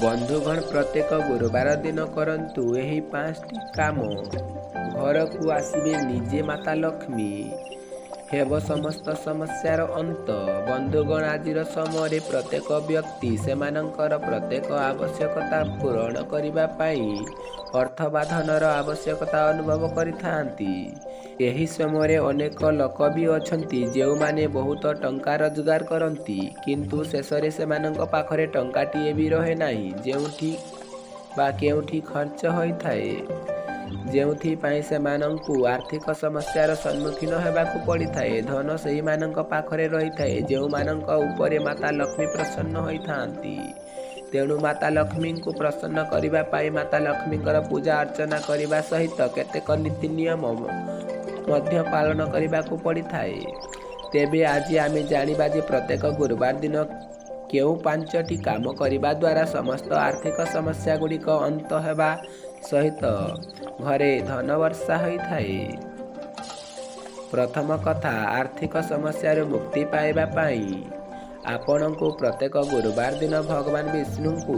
बंधुगण प्रत्येक गुरुवार दिन करंतु एही 5टी काम। घर को आसबे निजे माता लक्ष्मी, हेब समस्त समस्यार अंत। बंधुगण आजिर समय प्रत्येक व्यक्ति सेमानंकर प्रत्येक आवश्यकता पूरण करिबा पाई अर्थ बा धनर आवश्यकता अनुभव करिथांती। एही समय अनेक लोक भी अछंती जेउ माने बहुत टंका रोजगार करंती, किंतु शेषरे सेमानंक पाखरे टंकाटीए भी रहे नाही, जेउठी बा केउठी खर्च होइथाए, जेउथिपाई सेमानंकु आर्थिक समस्यार सम्मुखीन हेबाकु पड़िथाए। धन सेही मानंक पाखरे रहिथाए जेउमानंक उपरे माता लक्ष्मी प्रसन्न होइथांती। तेणु माता लक्ष्मी को प्रसन्न करिबा पाई माता लक्ष्मींकर पूजा अर्चना करिबा सहित केतेक नीति नियम मध्य पालन करिबाकु पड़िथाए। तेबे आज आमे जानिबा जे प्रत्येक गुरुवार दिन केउ 5टी काम करिबा द्वारा समस्त आर्थिक समस्या गुड़िक अंत हेबा सहित घरे धन वर्षा होइथाए। प्रथम कथा, आर्थिक समस्या मुक्ति पाइबा पाई आपनकु प्रत्येक गुरुवार दिन भगवान विष्णु को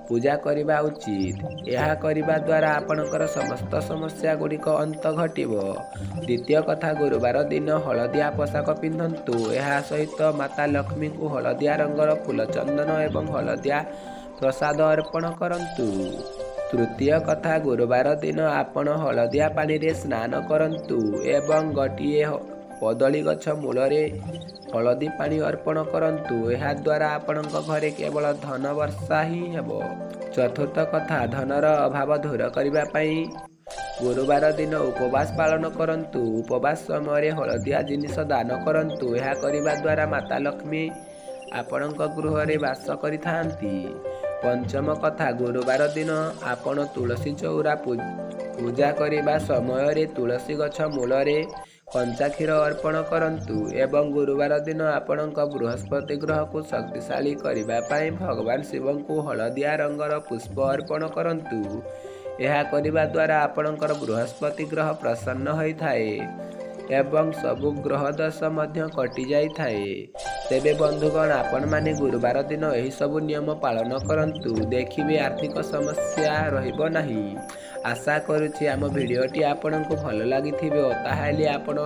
पूजा करिबा उचित। यह करिबा द्वारा आपनकर समस्त समस्या गुड़िक अंत घटिबो। द्वितीय कथा, गुरुवार दिन हलदिया पोशाक पिंधंतु। यह सहित माता लक्ष्मी को हलदिया रंगर फूल चंदन एवं हलदिया प्रसाद अर्पण करंतु। तृतीय कथा, गुरुवार दिन आपण हलदिया पानी रे स्नान करंतु एवं गोटिए कदली गछ मूलरे हलदी पानी अर्पण करंतु। यह द्वारा आपणक घरे केवल धन वर्षा ही हेबो। चतुर्थ कथा, धनर अभाव दूर करिबा पाई गुरुवार दिन उपवास पालन करंतु। उपवास समय हलदिया जिनिस दान करंतु। यह करिबा द्वारा माता लक्ष्मी आपणक गृह रे वास करिथांती। पंचम कथा, गुरुवार दिन आपण तुलसी चौरा पूजा करिबा समय रे तुलसी गछ मूलरे कंचा क्षीर अर्पण करंतु एवं गुरुवार दिन आपणक बृहस्पति ग्रह को शक्तिशाली करिबा पाई भगवान शिव को हलदिया रंगर पुष्प अर्पण करंतु। यह करिबा द्वारा आपणकर बृहस्पति ग्रह प्रसन्न होइथाए एवं सबु ग्रह दोष मध्य कटि जाइथाए। तेबे बंधुगण, आपण माने गुरुवार दिन एही सबु नियम पालन करंतु, देखिबे आर्थिक समस्या रहिबो नाही। आशा करुछि आम भिडियोटी आपनकु भल लागिथिबो। ताहाले आपण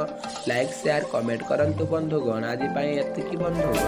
लाइक शेयर कमेंट करंतु बंधुगण। आज पाई एतिकी बंधुगण।